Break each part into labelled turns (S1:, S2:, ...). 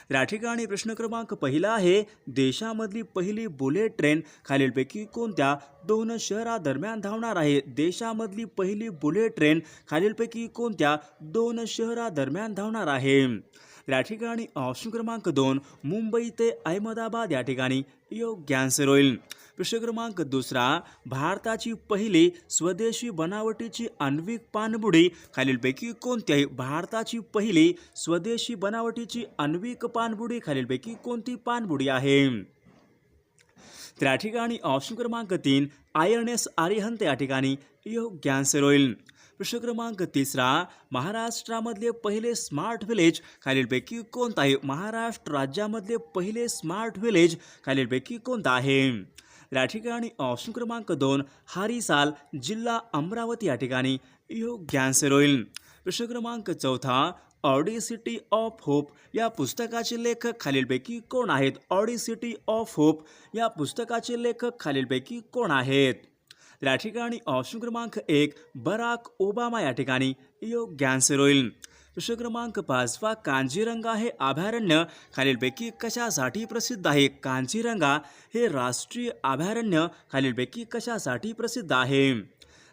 S1: या ठिकाणी प्रश्न क्रमांक पहिला आहे, देशामधली पहिली बुलेट ट्रेन खालीलपैकी कोणत्या दोन शहरादरम्यान धावणार आहे? देशामधली पहिली बुलेट ट्रेन खालीलपैकी कोणत्या दोन शहरादरम्यान धावणार आहे? या ठिकाणी ऑप्शन क्रमांक 2 मुंबई ते अहमदाबाद या ठिकाणी योग्य आन्सर होईल. प्रश्न क्रमांक दुसरा, भारताची पहिली स्वदेशी बनावटीची आण्विक पाणबुडी खालीलपैकी कोणती आहे? भारताची पहिली स्वदेशी बनावटीची आण्विक पाणबुडी खालीलपैकी कोणती पाणबुडी आहे? त्या ठिकाणी ऑप्शन क्रमांक 3 INS अरिहंत या ठिकाणी योग्य आन्सर होईल. प्रश्न क्रमांक तिसरा, महाराष्ट्रामधले पहिले स्मार्ट विलेज खालीलपैकी कोणतं आहे? महाराष्ट्र राज्यामधले पहिले स्मार्ट विलेज खालीलपैकी कोणतं आहे? या ठिकाणी ऑप्शन क्रमांक 2 हारीसाल जिल्हा अमरावती या ठिकाणी योग्य आन्सर होईल. प्रश्न क्रमांक चौथा, ऑडिसिटी ऑफ होप या पुस्तकाचे लेखक खालीलपैकी कोण आहेत? ऑडिसिटी ऑफ होप या पुस्तकाचे लेखक खालीलपैकी कोण आहेत? या ठिकाणी ऑप्शन क्रमांक 1 बराक ओबामा या ठिकाणी योग्य आन्सर होईल. प्रश्न क्रमांक 5 कांजीरंगा हे अभयारण्य खालीलपैकी कशासाठी प्रसिद्ध आहे? कांजीरंगा हे राष्ट्रीय अभयारण्य खालीलपैकी कशासाठी प्रसिद्ध आहे?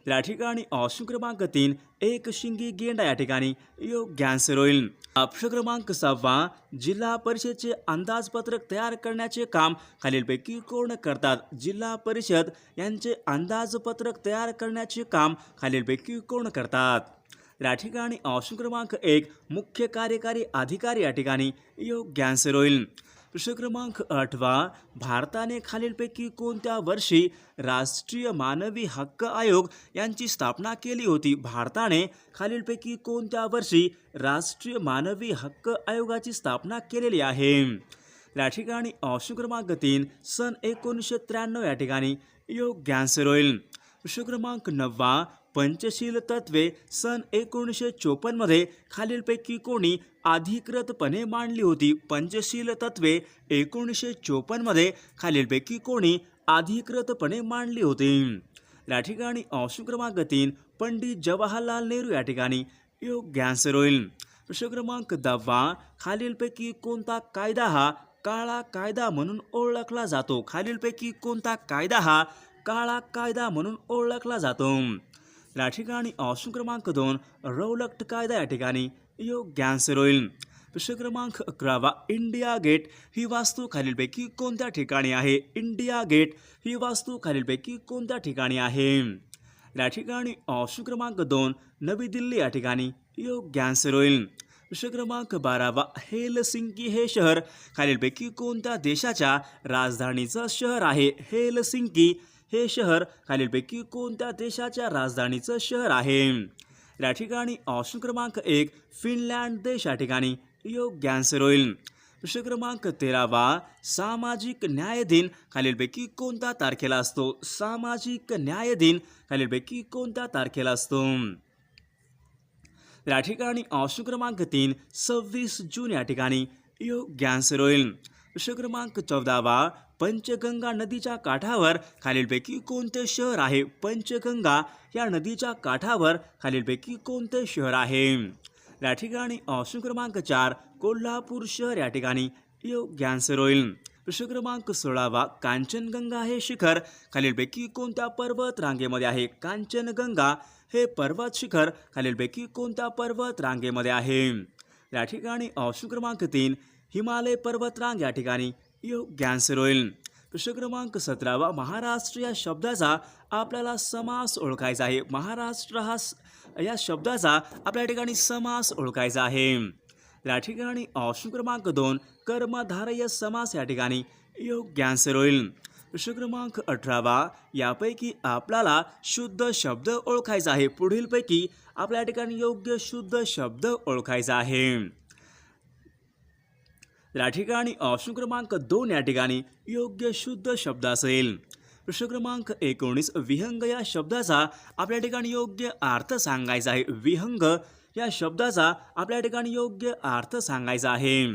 S1: या ठिकाणी ऑप्शन क्रमांक 3 एक शिंगी गेंडा या ठिकाणी योग्य आन्सर होईल. प्रश्न क्रमांक 6 जिल्हा परिषदेचे अंदाजपत्रक तयार करण्याचे काम खालीलपैकी कोण करतात? जिल्हा परिषद यांचे अंदाजपत्रक तयार करण्याचे काम खालीलपैकी कोण करतात? या ठिकाणी ऑप्शन क्रमांक 1 मुख्य कार्यकारी अधिकारी या ठिकाणी योग्य आन्सर होईल. प्रश्न क्रमांक 8 भारताने खालीलपैकी कोणत्या वर्षी राष्ट्रीय मानवी हक्क आयोग यांची स्थापना केली होती? भारताने खालीलपैकी कोणत्या वर्षी राष्ट्रीय मानवी हक्क आयोगाची स्थापना केलेली आहे? या ठिकाणी ऑप्शन क्रमांक 3 सन 1993 या ठिकाणी योग्य आन्सर होईल. प्रश्न क्रमांक 9 पंचशील तत्वे सन 1954 मध्ये खालीलपैकी कोणी अधिकृतपणे मांडली होती? पंचशील तत्वे 1954 मध्ये खालीलपैकी कोणी अधिकृतपणे मांडली होती? या ठिकाणी ऑप्शन क्रमांक 3 पंडित जवाहरलाल नेहरू या ठिकाणी योग्य आन्सर होईल. प्रश्न क्रमांक 10 खालीलपैकी कोणता कायदा हा काळा कायदा म्हणून ओळखला जातो? खालीलपैकी कोणता कायदा हा काळा कायदा म्हणून ओळखला जातो? या ठिकाणी ऑप्शन क्रमांक 2 रौलट कायदा या ठिकाणी योग्य आन्सर होईल. प्रश्न क्रमांक 11 इंडिया गेट ही वास्तू खालीलपैकी कोणत्या ठिकाणी आहे? इंडिया गेट ही वास्तू खालीलपैकी कोणत्या ठिकाणी आहे? या ठिकाणी ऑप्शन क्रमांक 2 नवी दिल्ली या ठिकाणी योग्य आन्सर होईल. प्रश्न क्रमांक 12 हेलसिंकी हे शहर खालीलपैकी कोणत्या देशाच्या राजधानीचं शहर आहे? हेलसिंकी हे शहर खालीलपैकी कोणत्या देशाच्या राजधानीचं शहर आहे? या ठिकाणी ऑप्शन क्रमांक 1 फिनलँड देश या ठिकाणी योग्य आन्सर होईल. प्रश्न क्रमांक 13 सामाजिक न्याय दिन खालीलपैकी कोणत्या तारखेला असतो? सामाजिक न्याय दिन खालीलपैकी कोणत्या तारखेला असतो? या ठिकाणी ऑप्शन क्रमांक 3 26 जून या ठिकाणी योग्य आन्सर होईल. प्रश्न क्रमांक 14 पंचगंगा नदीच्या काठावर खालीलपैकी कोणते शहर आहे? पंचगंगा या नदीच्या काठावर खालीलपैकी कोणते शहर आहे? या ठिकाणी ऑप्शन क्रमांक 4 कोल्हापूर शहर या ठिकाणी योग्य आन्सर होईल. प्रश्न क्रमांक 16 कांचनगंगा हे शिखर खालीलपैकी कोणत्या पर्वत रांगेमध्ये आहे? कांचनगंगा हे पर्वत शिखर खालीलपैकी कोणत्या पर्वत रांगेमध्ये आहे? या ठिकाणी ऑप्शन क्रमांक 3 हिमालय पर्वतरांग या ठिकाणी योग्य आन्सर होईल. प्रश्न क्रमांक 17 महाराष्ट्र या शब्दाचा आपल्याला समास ओळखायचा आहे. महाराष्ट्र या शब्दाचा आपल्या ठिकाणी समास ओळखायचा आहे. या ठिकाणी ऑप्शन क्रमांक 2 कर्मधारय समास या ठिकाणी योग्य आन्सर होईल. प्रश्न क्रमांक 18 यापैकी आपल्याला शुद्ध शब्द ओळखायचा आहे. पुढीलपैकी आपल्या ठिकाणी योग्य शुद्ध शब्द ओळखायचा आहे. या ठिकाणी ऑप्शन क्रमांक 2 या ठिकाणी योग्य शुद्ध शब्द असेल. प्रश्न क्रमांक 19 विहंग या शब्दाचा आपल्या ठिकाणी योग्य अर्थ सांगायचा आहे. विहंग या शब्दाचा आपल्या ठिकाणी योग्य अर्थ सांगायचा आहे.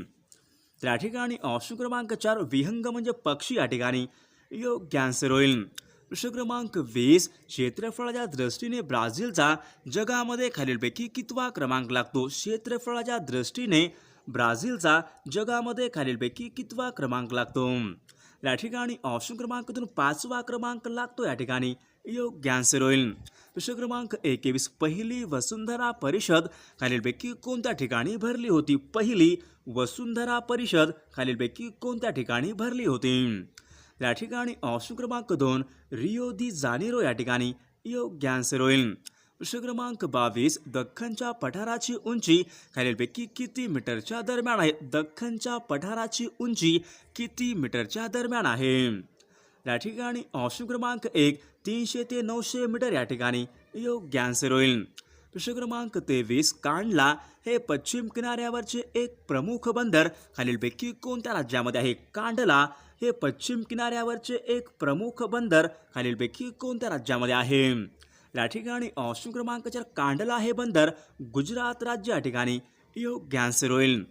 S1: त्या ठिकाणी ऑप्शन क्रमांक 4 विहंग म्हणजे पक्षी या ठिकाणी योग्य आन्सर होईल. प्रश्न क्रमांक 20 क्षेत्रफळाच्या दृष्टीने ब्राझीलचा जगामध्ये खालीलपैकी कितवा क्रमांक लागतो? क्षेत्रफळाच्या दृष्टीने ब्राझीलचा जगामध्ये खालीलपैकी कितवा क्रमांक लागतो? या ठिकाणी ऑप्शन क्रमांक 2 5वा क्रमांक लागतो या ठिकाणी योग्य आन्सर होईल. प्रश्न क्रमांक 21 पहिली वसुंधरा परिषद खालीलपैकी कोणत्या ठिकाणी भरली होती? पहिली वसुंधरा परिषद खालीलपैकी कोणत्या ठिकाणी भरली होती? या ठिकाणी ऑप्शन क्रमांक 2 रिओ दी जानेरो या ठिकाणी योग्य आन्सर होईल. प्रश्न क्रमांक 22 दख्खनच्या पठाराची उंची खालीलपैकी किती मीटरच्या दरम्यान आहे? दख्खनच्या पठाराची उंची किती मीटरच्या दरम्यान आहे? या ठिकाणी ऑप्शन क्रमांक 1 300 ते 900 मीटर या ठिकाणी योग्य आन्सर होईल. प्रश्न क्रमांक 23 कांडला हे पश्चिम किनाऱ्यावरचे एक प्रमुख बंदर खालीलपैकी कोणत्या राज्यामध्ये आहे? कांडला हे पश्चिम किनाऱ्यावरचे एक प्रमुख बंदर खालीलपैकी कोणत्या राज्यामध्ये आहे? या ठिकाणी ऑप्शन क्रमांक 4 कांडला हे बंदर गुजरात राज्य या ठिकाणी योग्य आन्सर होईल.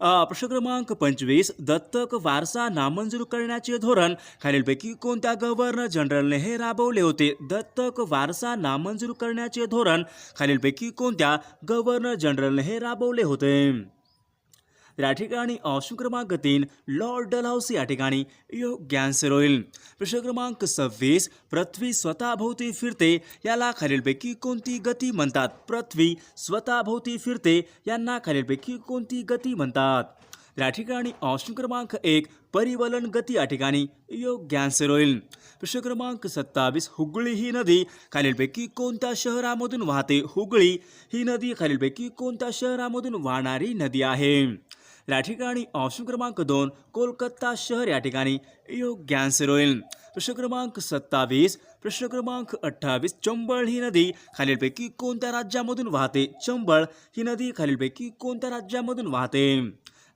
S1: प्रश्न क्रमांक 25 दत्तक वारसा नामंजूर करण्याचे धोरण खालीलपैकी कोणत्या गव्हर्नर जनरलने हे राबवले होते? दत्तक वारसा नामंजूर करण्याचे धोरण खालीलपैकी कोणत्या गव्हर्नर जनरलने हे राबवले होते? या ठिकाणी ऑप्शन क्रमांक 3 लॉर्ड डलहौसी या ठिकाणी योग्य आन्सर होईल. प्रश्न क्रमांक 26 पृथ्वी स्वतःभोवती फिरते याला खालीलपैकी कोणती गती म्हणतात? पृथ्वी स्वतःभोवती फिरते यांना खालीलपैकी कोणती गती म्हणतात? या ठिकाणी ऑप्शन क्रमांक 1 परिवलन गती या ठिकाणी योग्य आन्सर होईल. प्रश्न क्रमांक 27 हुगळी ही नदी खालीलपैकी कोणत्या शहरामधून वाहते? हुगळी ही नदी खालीलपैकी कोणत्या शहरामधून वाहणारी नदी आहे? या ठिकाणी ऑप्शन क्रमांक 2 कोलकाता शहर या ठिकाणी योग्य आन्सर होईल. प्रश्न क्रमांक 27 प्रश्न क्रमांक 28 चंबळ ही नदी खालीलपैकी कोणत्या राज्यामधून वाहते? चंबळ ही नदी खालीलपैकी कोणत्या राज्यामधून वाहते?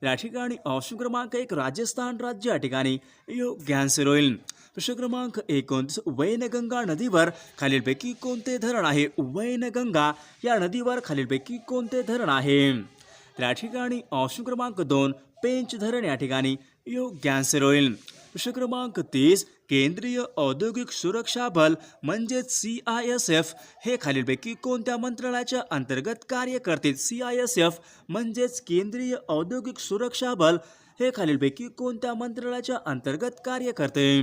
S1: या ठिकाणी ऑप्शन क्रमांक 1 राजस्थान राज्य या ठिकाणी योग्य आन्सर होईल. प्रश्न क्रमांक 29 वैनगंगा नदीवर खालीलपैकी कोणते धरण आहे? वैनगंगा या नदीवर खालीलपैकी कोणते धरण आहे? या ठिकाणी ऑप्शन क्रमांक 2 पेंच धरण या ठिकाणी योग्य आन्सर होईल. प्रश्न क्रमांक 30 केंद्रीय औद्योगिक सुरक्षा बल म्हणजेच CISF हे खालीलपैकी कोणत्या मंत्रालयाच्या अंतर्गत कार्य करते? CISF म्हणजेच केंद्रीय औद्योगिक सुरक्षा बल हे खालीलपैकी कोणत्या मंत्रालयाच्या अंतर्गत कार्य करते?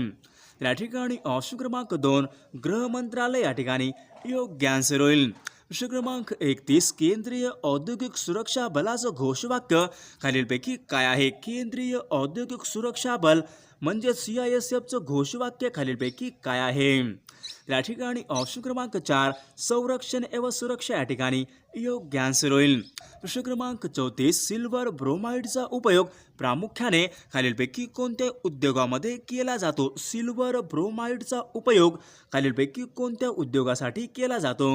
S1: या ठिकाणी ऑप्शन क्रमांक 2 गृह मंत्रालय या ठिकाणी योग्य आन्सर होईल. प्रश्न क्रमांक 31 केंद्रीय औद्योगिक सुरक्षा बलाचं घोषवाक्य खालीलपैकी काय आहे? केंद्रीय औद्योगिक सुरक्षा बल म्हणजे CISFचं घोषवाक्य खालीलपैकी काय आहे? या ठिकाणी ऑप्शन क्रमांक 4 संरक्षण एवं सुरक्षा या ठिकाणी योग्य आन्सर होईल. प्रश्न क्रमांक 34 सिल्वर ब्रोमाइडचा उपयोग प्रामुख्याने खालीलपैकी कोणत्या उद्योगामध्ये केला जातो? सिल्वर ब्रोमाइडचा उपयोग खालीलपैकी कोणत्या उद्योगासाठी केला जातो?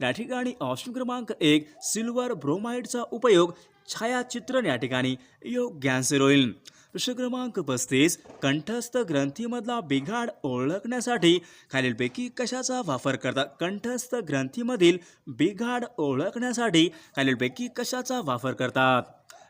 S1: या ठिकाणी ऑप्शन क्रमांक 1 सिल्वर ब्रोमाइडचा उपयोग छायाचित्रण या ठिकाणी योग्य आन्सर होईल. प्रश्न क्रमांक 35 कंठस्थ ग्रंथीमधला बिघाड ओळखण्यासाठी खालीलपैकी कशाचा वापर करतात? कंठस्थ ग्रंथीमधील बिघाड ओळखण्यासाठी खालीलपैकी कशाचा वापर करतात?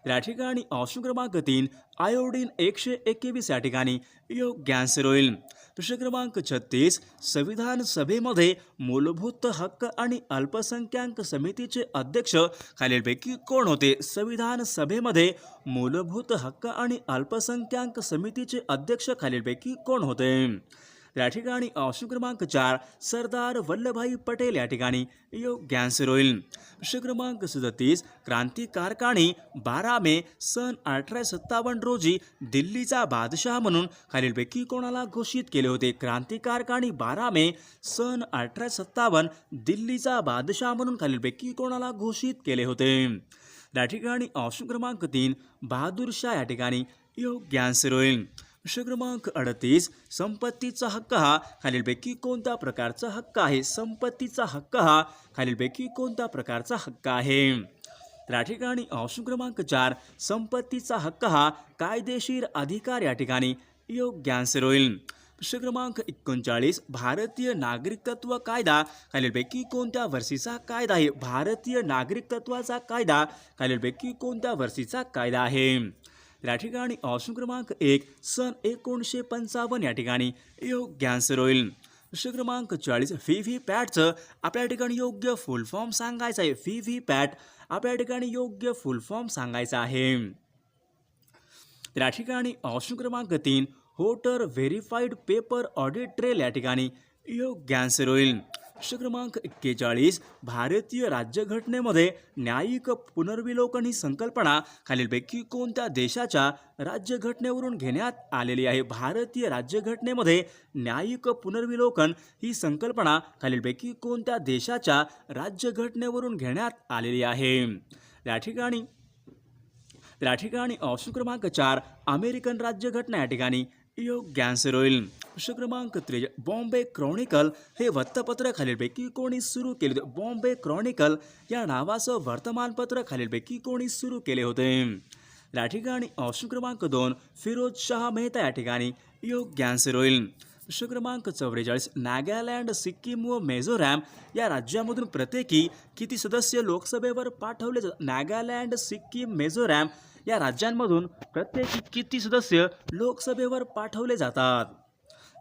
S1: या ठिकाणी ऑप्शन क्रमांक 3 आयोडीन 121 या ठिकाणी योग्य आन्सर होईल. प्रश्न क्रमांक 36 संविधान सभेमध्ये मूलभूत हक्क आणि अल्पसंख्याक समितीचे अध्यक्ष खालीलपैकी कोण होते? संविधान सभेमध्ये मूलभूत हक्क आणि अल्पसंख्याक समितीचे अध्यक्ष खालीलपैकी कोण होते? या ठिकाणी ऑप्शन क्रमांक 4 सरदार वल्लभभाई पटेल या ठिकाणी योग्य आन्सर होईल. प्रश्न क्रमांक 37 क्रांतिकारकाने 12 मे सन 1857 रोजी दिल्लीचा बादशाह म्हणून खालीलपैकी कोणाला घोषित केले होते? क्रांतिकारकाने 12 मे सन 1857 दिल्लीचा बादशाह म्हणून खालीलपैकी कोणाला घोषित केले होते? या ठिकाणी ऑप्शन क्रमांक 3 बहादूर शाह या ठिकाणी योग्य आन्सर होईल. प्रश्न क्रमांक 38 संपत्तीचा हक्क हा खालीलपैकी कोणत्या प्रकारचा हक्क आहे? संपत्तीचा हक्क हा खालीलपैकी कोणत्या प्रकारचा हक्क आहे? या ठिकाणी ऑप्शन क्रमांक 4 संपत्तीचा हक्क हा कायदेशीर अधिकार या ठिकाणी योग्य आन्सर होईल. प्रश्न क्रमांक 39 भारतीय नागरिकत्व कायदा खालीलपैकी कोणत्या वर्षीचा कायदा आहे? भारतीय नागरिकत्वाचा कायदा खालीलपैकी कोणत्या वर्षीचा कायदा आहे? या ठिकाणी ऑप्शन क्रमांक 1 सन 1955 या ठिकाणी योग्य आन्सर होईल. प्रश्न क्रमांक 40 व्ही पॅटचं आपल्या ठिकाणी योग्य फुल फॉर्म सांगायचा आहे. व्ही पॅट आपल्या ठिकाणी योग्य फुल फॉर्म सांगायचा आहे. तर या ठिकाणी ऑप्शन क्रमांक 3 voter verified paper audit trail या ठिकाणी योग्य आन्सर होईल. प्रश्न क्रमांक 41 भारतीय राज्यघटनेमध्ये न्यायिक पुनर्विलोकन ही संकल्पना खालीलपैकी कोणत्या देशाच्या राज्यघटनेवरून घेण्यात आलेली आहे. भारतीय राज्यघटनेमध्ये न्यायिक पुनर्विलोकन ही संकल्पना खालीलपैकी कोणत्या देशाच्या राज्यघटनेवरून घेण्यात आलेली आहे. या ठिकाणी ऑप्शन क्रमांक 4 अमेरिकन राज्यघटना या ठिकाणी योग्य आन्सर होईल. प्रश्न क्रमांक 3 बॉम्बे क्रॉनिकल हे वृत्तपत्र खालीलपैकी कोणी सुरू केले होते. बॉम्बे क्रॉनिकल या नावाचं वर्तमानपत्र खालीलपैकी कोणी सुरू केले होते. या ठिकाणी ऑप्शन क्रमांक 2 फिरोज शाह मेहता या ठिकाणी योग्य आन्सर होईल. प्रश्न क्रमांक 44 नागालँड, सिक्कीम व मिझोरॅम या राज्यामधून प्रत्येकी किती सदस्य लोकसभेवर पाठवले जातात. नागालँड, सिक्कीम, मिझोरॅम या राज्यांमधून प्रत्येकी किती सदस्य लोकसभेवर पाठवले जातात.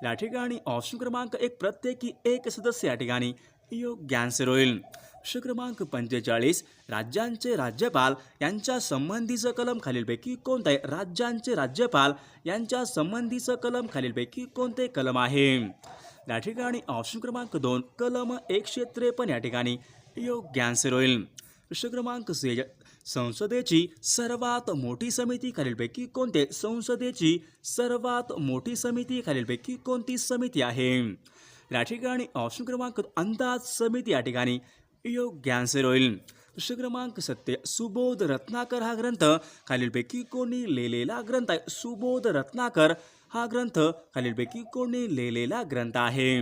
S1: या ठिकाणी ऑप्शन क्रमांक 1 प्रत्येकी 1 सदस्य या ठिकाणी योग्य आन्सर होईल. प्रश्न क्रमांक 45 राज्यांचे राज्यपाल यांच्या संबंधीचं कलम खालीलपैकी कोणतं आहे. राज्यांचे राज्यपाल यांच्या संबंधीचं कलम खालीलपैकी कोणते कलम आहे. या ठिकाणी ऑप्शन क्रमांक 2 कलम 153 या ठिकाणी योग्य आन्सर होईल. प्रश्न क्रमांक 6 संसदेची सर्वात मोठी समिती खालीलपैकी कोणती. संसदेची सर्वात मोठी समिती खालीलपैकी कोणती समिती आहे. या ठिकाणी ऑप्शन क्रमांक अंदाज समिती या ठिकाणी योग्य आन्सर होईल. प्रश्न क्रमांक 7 सुबोध रत्नाकर हा ग्रंथ खालीलपैकी कोणी लिहिलेला ग्रंथ आहे. सुबोध रत्नाकर हा ग्रंथ खालीलपैकी कोणी लिहिलेला ग्रंथ आहे.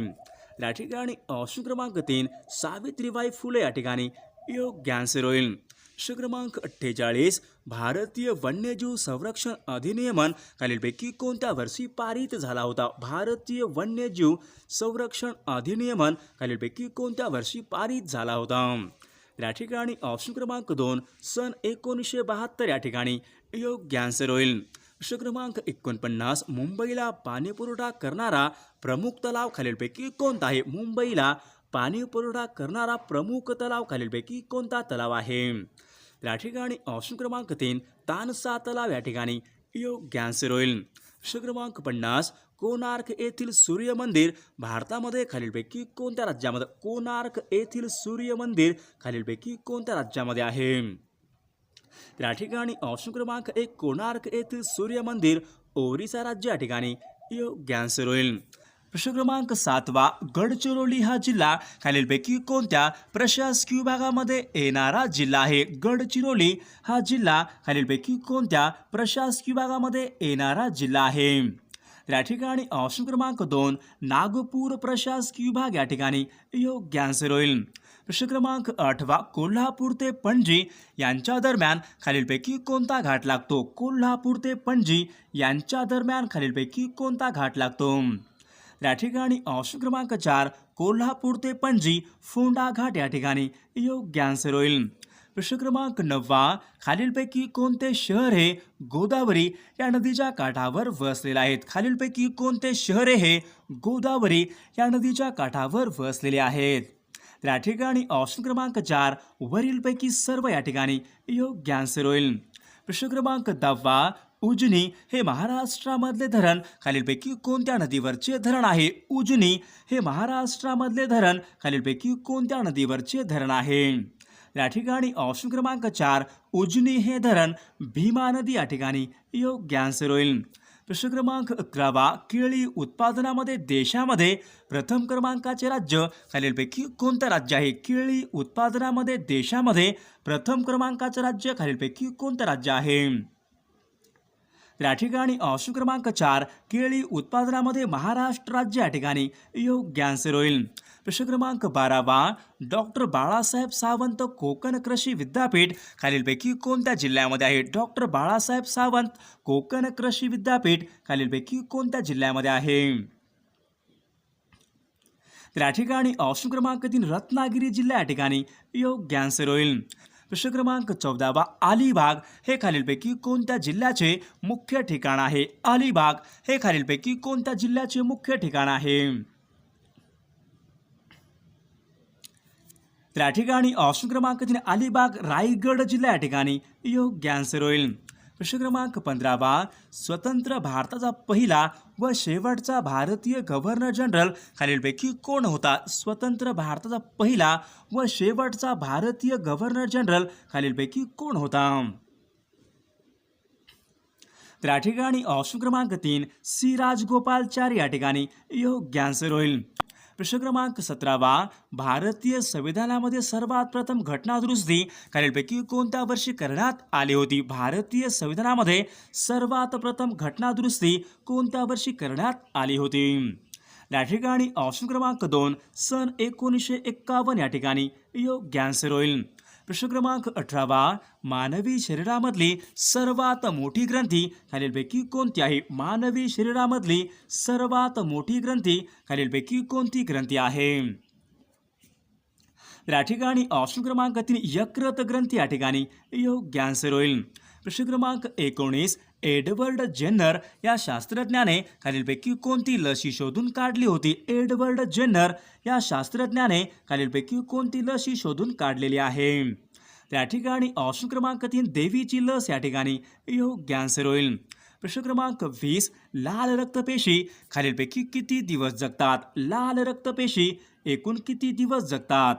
S1: या ठिकाणी ऑप्शन क्रमांक 3 सावित्रीबाई फुले या ठिकाणी योग्य आन्सर होईल. प्रश्न क्रमांक 48 भारतीय वन्यजीव संरक्षण अधिनियमन खालीलपैकी कोणत्या वर्षी पारित झाला होता. भारतीय वन्यजीव संरक्षण अधिनियमन खालीलपैकी कोणत्या वर्षी पारित झाला होता. या ठिकाणी ऑप्शन क्रमांक 2 सन 1972 या ठिकाणी योग्य आन्सर होईल. प्रश्न क्रमांक 49 मुंबईला पाणीपुरवठा करणारा प्रमुख तलाव खालीलपैकी कोणता आहे. मुंबईला पाणीपुरवठा करणारा प्रमुख तलाव खालीलपैकी कोणता तलाव आहे. या ठिकाणी ऑप्शन क्रमांक 3 तानसा तलाव या ठिकाणी योग्य आन्सर होईल. प्रश्न क्रमांक 50 कोणार्क येथील सूर्य मंदिर भारतामध्ये खालीलपैकी कोणत्या राज्यामध्ये. कोणार्क येथील सूर्य मंदिर खालीलपैकी कोणत्या राज्यामध्ये आहे. या ठिकाणी ऑप्शन क्रमांक 1 कोणार्क येथील सूर्य मंदिर ओरिसा राज्य या ठिकाणी योग्य आन्सर होईल. प्रश्न क्रमांक 7 गडचिरोली हा जिल्हा खालीलपैकी कोणत्या प्रशासकीय विभागामध्ये येणारा जिल्हा आहे. गडचिरोली हा जिल्हा खालीलपैकी कोणत्या प्रशासकीय विभागामध्ये येणारा जिल्हा आहे. या ठिकाणी ऑप्शन क्रमांक 2 नागपूर प्रशासकीय विभाग या ठिकाणी योग्य आन्सर होईल. प्रश्न क्रमांक 8 कोल्हापूर ते पणजी यांच्या दरम्यान खालीलपैकी कोणता घाट लागतो. कोल्हापूर ते पणजी यांच्या दरम्यान खालीलपैकी कोणता घाट लागतो. या ठिकाणी ऑप्शन क्रमांक 4 कोल्हापूर ते पणजी फोंडा घाट या ठिकाणी योग्य आन्सर होईल. प्रश्न क्रमांक 9 खालीलपैकी कोणते शहर हे गोदावरी या नदीच्या काठावर वसलेले आहेत. खालीलपैकी कोणते शहर हे गोदावरी या नदीच्या काठावर वसलेले आहेत. या ठिकाणी ऑप्शन क्रमांक 4 वरीलपैकी सर्व या ठिकाणी योग्य आन्सर होईल. प्रश्न क्रमांक 10 उजनी हे महाराष्ट्रामधले धरण खालीलपैकी कोणत्या नदीवरचे धरण आहे. उजनी हे महाराष्ट्रामधले धरण खालीलपैकी कोणत्या नदीवरचे धरण आहे. या ठिकाणी ऑप्शन क्रमांक 4 उजनी हे धरण भीमा नदी या ठिकाणी योग्य आन्सर होईल. प्रश्न क्रमांक 11 केळी उत्पादनामध्ये देशामध्ये प्रथम क्रमांकाचे राज्य खालीलपैकी कोणतं राज्य आहे. केळी उत्पादनामध्ये देशामध्ये प्रथम क्रमांकाचे राज्य खालीलपैकी कोणतं राज्य आहे. या ठिकाणी ऑप्शन क्रमांक 4 केळी उत्पादनामध्ये महाराष्ट्र राज्य या ठिकाणी योग्य आन्सर होईल. प्रश्न क्रमांक 12 डॉक्टर बाळासाहेब सावंत कोकण कृषी विद्यापीठ खालीलपैकी कोणत्या जिल्ह्यामध्ये आहे. डॉक्टर बाळासाहेब सावंत कोकण कृषी विद्यापीठ खालीलपैकी कोणत्या जिल्ह्यामध्ये आहे. या ठिकाणी ऑप्शन क्रमांक 3 रत्नागिरी जिल्हा या ठिकाणी योग्य आन्सर होईल. प्रश्न क्रमांक 14 अलिबाग हे खालीलपैकी कोणत्या जिल्ह्याचे मुख्य ठिकाण आहे. अलिबाग हे खालीलपैकी कोणत्या जिल्ह्याचे मुख्य ठिकाण आहे. तर या ठिकाणी ऑप्शन क्रमांक 3 अलिबाग रायगड जिल्हा या ठिकाणी योग्य आन्सर होईल. प्रश्न क्रमांक 15 स्वतंत्र भारताचा पहिला व शेवटचा भारतीय गव्हर्नर जनरल खालीलपैकी कोण होता? स्वतंत्र भारताचा पहिला व शेवटचा भारतीय गव्हर्नर जनरल खालीलपैकी कोण होता? तर या ठिकाणी ऑप्शन क्रमांक 3 सी राजगोपालचारी या ठिकाणी योग्य आन्सर होईल. प्रश्न क्रमांक 17 भारतीय संविधानामध्ये सर्वात प्रथम घटनादुरुस्ती खालीलपैकी कोणत्या वर्षी करण्यात आली होती? भारतीय संविधानामध्ये सर्वात प्रथम घटनादुरुस्ती कोणत्या वर्षी करण्यात आली होती? या ठिकाणी ऑप्शन क्रमांक 2 सन 1951 या ठिकाणी योग्य आन्सर होईल. प्रश्न क्रमांक 18 मानवी शरीरामधली सर्वात मोठी ग्रंथी खालीलपैकी कोणती आहे? मानवी शरीरामधली सर्वात मोठी ग्रंथी खालीलपैकी कोणती ग्रंथी आहे? तर या ठिकाणी ऑप्शन क्रमांक 3 यकृत ग्रंथी या ठिकाणी योग्य आन्सर होईल. प्रश्न क्रमांक 19 एडवर्ड जेन्नर या शास्त्रज्ञाने खालीलपैकी कोणती लस शोधून काढली होती? एडवर्ड जेन्नर या शास्त्रज्ञाने खालीलपैकी कोणती लस शोधून काढलेली आहे? त्या ठिकाणी ऑप्शन क्रमांक 3 देवीची लस या ठिकाणी योग्य आन्सर होईल. प्रश्न क्रमांक 20 लाल रक्तपेशी खालीलपैकी किती दिवस जगतात? लाल रक्तपेशी एकूण किती दिवस जगतात?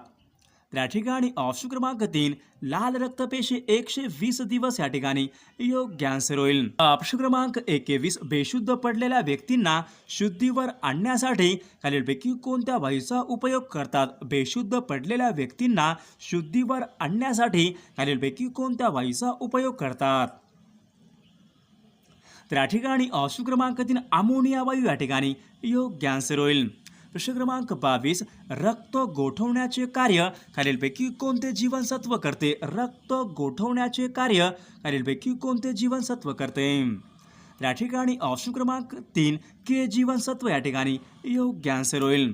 S1: त्या ठिकाणी ऑप्शन क्रमांक 3 लाल रक्तपेशी 120 दिवस या ठिकाणी योग्य आन्सर होईल. प्रश्न क्रमांक 21 बेशुद्ध पडलेल्या व्यक्तींना शुद्धीवर आणण्यासाठी खालीलपैकी कोणत्या वायूचा उपयोग करतात? बेशुद्ध पडलेल्या व्यक्तींना शुद्धीवर आणण्यासाठी खालीलपैकी कोणत्या वायूचा उपयोग करतात? तर या ठिकाणी ऑप्शन क्रमांक 3 अमोनिया वायू या ठिकाणी योग्य आन्सर होईल. प्रश्न क्रमांक 22 रक्त गोठवण्याचे कार्य खालीलपैकी कोणते जीवनसत्व करते? रक्त गोठवण्याचे कार्य खालीलपैकी कोणते जीवनसत्व करते? या ठिकाणी ऑप्शन क्रमांक 3 के जीवनसत्व या ठिकाणी योग्य आन्सर होईल.